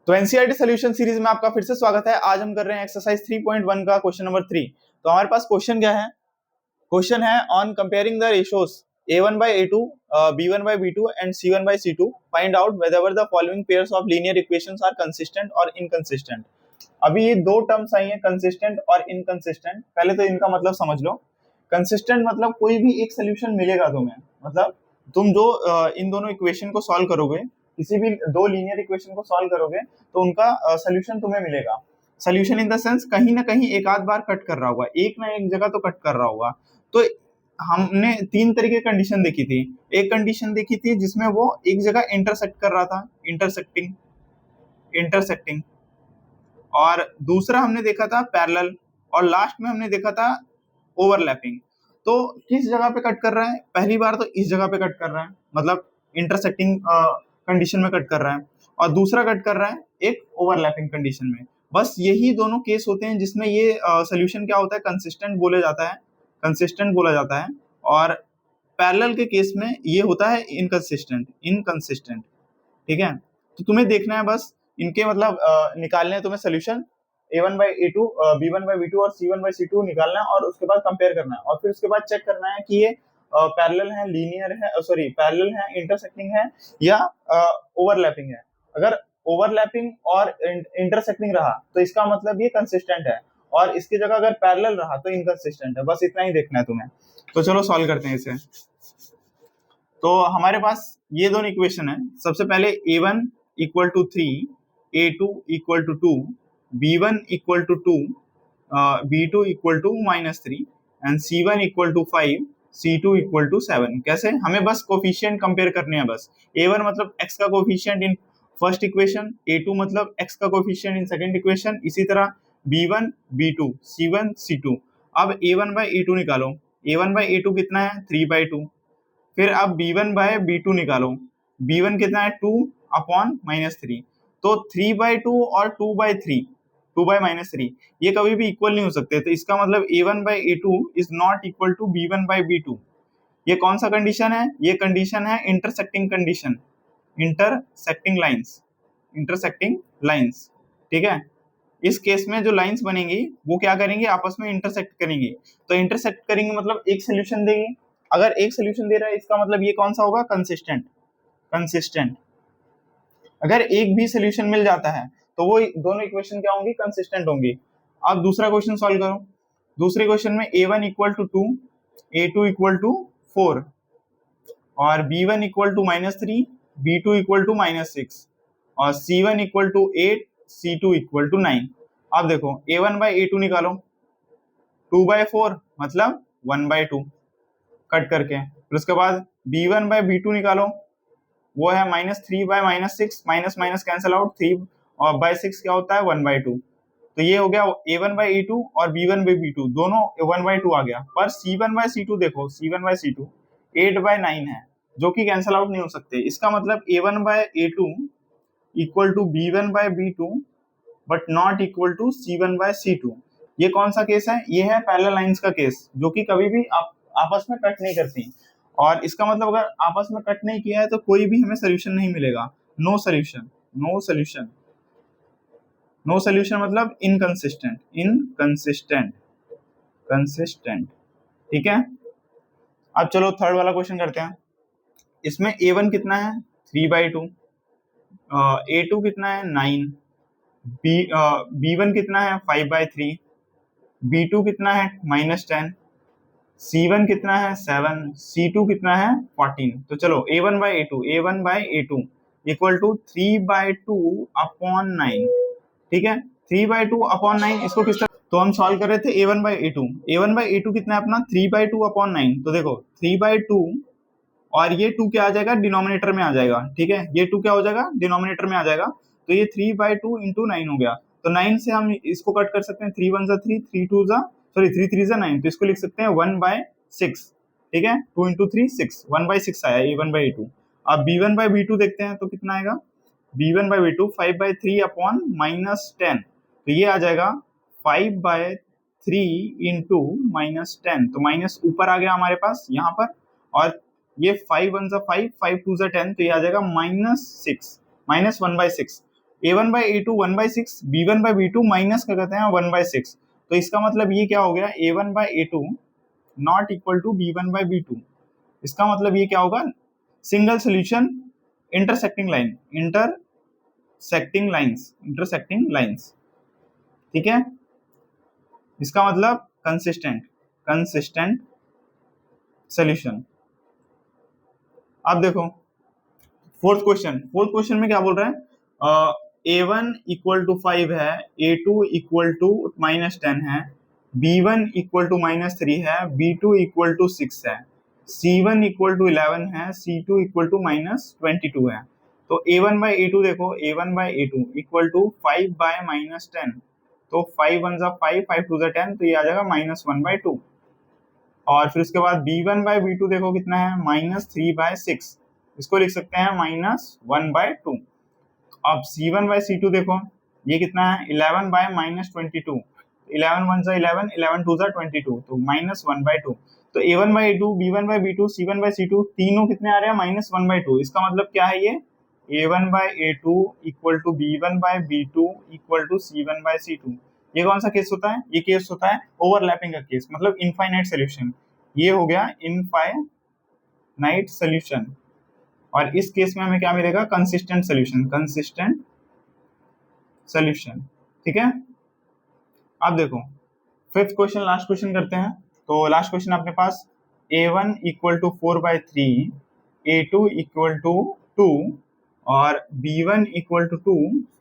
तो NCERT solution series में आपका फिर से स्वागत है। आज हम कर रहे हैं एक्सरसाइज 3.1 का क्वेश्चन नंबर 3। तो हमारे पास क्वेश्चन क्या है? क्वेश्चन है on comparing the ratios a1 by a2, b1 by b2 and c1 by c2, find out whether the following pairs of linear equations are consistent or inconsistent। अभी ये दो terms आई हैं, consistent और inconsistent. पहले तो इनका मतलब समझ लो। कंसिस्टेंट मतलब कोई भी एक सोल्यूशन मिलेगा तुम्हें, मतलब तुम जो इन दोनों इक्वेशन को सॉल्व करोगे, किसी भी दो लीनियर इक्वेशन को सॉल्व करोगे तो उनका सोल्यूशन तुम्हें मिलेगा। सोल्यूशन इन द सेंस कहीं ना कहीं एक आध बार कट कर रहा होगा, एक ना एक जगह तो कट कर रहा होगा। तो हमने तीन तरीके की कंडीशन देखी थी। एक कंडीशन देखी थी जिसमें वो एक जगह इंटरसेक्ट कर रहा था, इंटरसेक्टिंग इंटरसेक्टिंग और दूसरा हमने देखा था पैरेलल, और लास्ट में हमने देखा था ओवरलैपिंग। तो किस जगह पे कट कर रहा है? पहली बार तो इस जगह पे कट कर रहा है, मतलब इंटरसेक्टिंग कंडीशन में कट कर रहा है, और दूसरा कट कर रहा है एक ओवरलैपिंग कंडीशन में। बस यही दोनों केस होते हैं जिसमें ये सोल्यूशन क्या होता है, कंसिस्टेंट बोले जाता है, कंसिस्टेंट बोला जाता है। और पैरेलल के केस में ये होता है इनकंसिस्टेंट, इनकंसिस्टेंट। ठीक है, तो तुम्हें देखना है बस इनके मतलब निकालने हैं तुम्हें solution. a1 by a2, b1 by b2 और c1 by c2 निकालना है, और उसके बाद कंपेयर करना है, और फिर उसके बाद चेक करना है कि ये पैरेलल है, लीनियर है, सॉरी पैरेलल है, इंटरसेक्टिंग है या ओवरलैपिंग है। अगर ओवरलैपिंग और इंटरसेक्टिंग रहा तो इसका मतलब ये कंसिस्टेंट है, और इसकी जगह अगर पैरेलल रहा तो इनकंसिस्टेंट है। बस इतना ही देखना है तुम्हें। तो चलो सॉल्व करते हैं इसे। तो हमारे पास ये दोनों इक्वेशन है। सबसे पहले a1 equal to 3, a2 equal to 2, b1 equal to 2, b2 equal to -3 and c1 equal to 5, c2 equal to 7। कैसे? हमें बस कोफिशिएंट कंपेयर करने हैं। बस a1 मतलब x का coefficient in first equation, a2 मतलब x का कोफिशिएंट इन सेकंड इक्वेशन, इसी तरह b1 b2 c1 c2। अब a1 by a2 निकालो। a1 by a2 कितना है? 3/2। फिर अब b1 बाय b2 निकालो। b1 कितना है? 2 अपॉन -3। तो 3/2 और 2/3, 2/-3 ये कभी भी इक्वल नहीं हो सकते। तो इसका मतलब a1 by a2 is not equal to b1 by b2। ये कौन सा कंडीशन है? ये कंडीशन है intersecting condition, intersecting lines, intersecting lines. ठीक है, इस केस में जो लाइंस बनेंगी वो क्या करेंगे? आपस में इंटरसेक्ट करेंगी। तो इंटरसेक्ट करेंगे मतलब एक सोल्यूशन देंगे। अगर एक सोल्यूशन दे रहा है इसका मतलब ये कौन सा होगा? Consistent, consistent. अगर एक भी सोल्यूशन मिल जाता है तो वो दोनों इक्वेशन क्या होंगी? कंसिस्टेंट होंगी। अब दूसरा क्वेश्चन सॉल्व करो। दूसरे क्वेश्चन में a1 equal to 2, a2 equal to 4 और b1 equal to -3, b2 equal to -6 और c1 equal to 8, c2 equal to 9। अब देखो a1 बाय a2 निकालो। 2/4 मतलब 1/2 कट करके। फिर उसके बाद b1 बाय b2 निकालो, वो है -3/-6, माइनस माइनस कैंसिल आउट, 3 और बाय 6 क्या होता है? 1/2। तो ये हो गया a1 बाय a2 और b1 बाय b2 दोनों 1/2 आ गया। पर c1 बाय c2 देखो, c1 बाय c2 8/9 है, जो कि कैंसिल आउट नहीं हो सकते। इसका मतलब a1 by a2 equal to b1 by b2 but not equal to c1 by c2। ये कौन सा केस है? ये है पैरेलल लाइंस का केस, जो कि कभी भी आपस में कट नहीं करती। और इसका मतलब अगर आपस में कट नहीं किया है तो कोई भी हमें सोल्यूशन नहीं मिलेगा। No solution, no solution, no solution मतलब इनकंसिस्टेंट, इनकंसिस्टेंट, कंसिस्टेंट। ठीक है, अब चलो थर्ड वाला क्वेश्चन करते हैं। इसमें a1 कितना है? 3/2, a2 कितना है? 9, b1 कितना है? 5/3, b2 कितना है? -10, c1 कितना है? 7, c2 कितना है? 14। तो चलो a1 by a2, a1 by a2 equal to 3/2 upon 9। ठीक है, 3/2 अपॉन 9 इसको किस तरह, तो हम सॉल्व कर रहे थे a1 by a2। a1 by a2 कितना है अपना? 3/2 अपॉन 9। तो देखो 3/2 और ये 2 क्या आ जाएगा? डिनोमिनेटर में आ जाएगा। ठीक है, ये 2 क्या हो जाएगा? डिनोमिनेटर में आ जाएगा। तो ये 3/2 इंटू 9 हो गया। तो 9 से हम इसको कट कर सकते हैं। 3 1 जा 3, 3 2 जा, सॉरी 3 3 जा 9। तो इसको लिख सकते हैं 1/6। ठीक है, 2 इंटू 3 6, 1/6 आया a1 बाय a2। अब b1 बाय b2 देखते हैं तो कितना आएगा? b1 by b2 5/3 upon -10। तो ये आ जाएगा 5/3 इंटू -10। तो माइनस ऊपर आ गया हमारे पास यहाँ पर, और ये 5 1 जा 5, 5 2 जा 10। तो ये आ जाएगा -6, -1/6। A1 by A2 1/6, B1 by B2 minus क्या कहते हैं 1/6। तो इसका मतलब ये क्या हो गया, A1 by A2 not equal to B1 by B2। इसका मतलब ये क्या होगा, single solution intersecting line, intersecting lines, ठीक है। इसका मतलब कंसिस्टेंट सोल्यूशन। अब देखो फोर्थ क्वेश्चन में क्या बोल रहा है, A1 इक्वल टू 5 है, A2 इक्वल टू -10 है, B1 इक्वल टू -3 है, B2 इक्वल टू 6 है, C1 इक्वल टू 11 है, C2 इक्वल टू -22 है। तो A1 by A2 देखो, A1 by A2 equal to 5 by -10, तो 5 1 जा 5, 5 2 जा 10, तो ये आ जाएगा -1/2। और फिर उसके बाद B1 by B2 देखो कितना है, -3/6, इसको लिख सकते हैं -1/2। अब C1 by C2 देखो, ये कितना है 11 by -22, 11 1 जा 11, 11 2 जा 22, तो -1/2। तो A1 by A2, B1 by B2, C1 by C2 तीनों कितने आ रहे हैं -1/2। इसका मतलब क्या है, ये A1 by A2 equal to B1 by B2 equal to C1 by C2। ये कौन सा केस होता है, ये केस होता है ओवरलैपिंग का केस, मतलब इनफाइनाइट सोल्यूशन। ये हो गया इनफाइनाइट सोल्यूशन, और इस केस में हमें क्या मिलेगा, कंसिस्टेंट सोल्यूशन, ठीक है। अब देखो फिफ्थ क्वेश्चन, लास्ट क्वेश्चन करते हैं। तो लास्ट क्वेश्चन अपने पास A1 equal to 4/3, A2 equal to 2, और B1 equal to 2,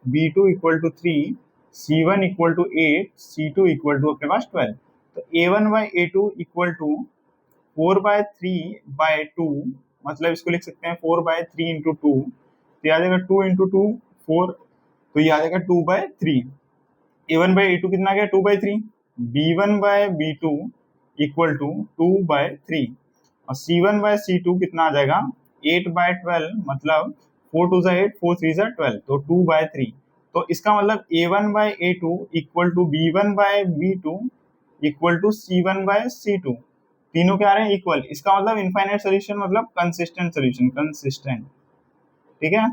B2 equal to 3, C1 equal to 8, C2 equal to अपने पास 12। तो A1 by A2 equal to 4/3/2, मतलब इसको लिख सकते हैं 4/3 इंटू 2, तो ये आ जाएगा 2 इंटू 2 4, तो ये आ जाएगा 2/3। A1 by A2 कितना आ गया 2/3, B1 by B2 equal to 2/3, और C1 by C2 कितना आ जाएगा 8/12, मतलब 4 2 जा 8, 4 3 जा 12, तो 2/3। तो इसका मतलब A1 by A2 equal to B1 by B2 equal to C1 by C2, तीनों क्या आ रहे हैं इक्वल। इसका मतलब इनफाइनाइट सोल्यूशन मतलब कंसिस्टेंट सोल्यूशन, ठीक है।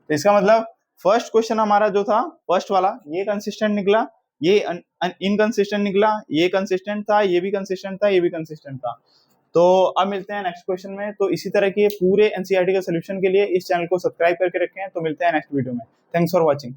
तो इसका मतलब फर्स्ट क्वेश्चन हमारा जो था, फर्स्ट वाला, ये कंसिस्टेंट निकला, ये इनकंसिस्टेंट निकला, ये कंसिस्टेंट था, ये भी कंसिस्टेंट था, ये भी कंसिस्टेंट था। तो अब मिलते हैं नेक्स्ट क्वेश्चन में। तो इसी तरह के पूरे एनसीईआरटी के सोल्यूशन के लिए इस चैनल को सब्सक्राइब करके रखें। तो मिलते हैं नेक्स्ट वीडियो में। Thanks for watching.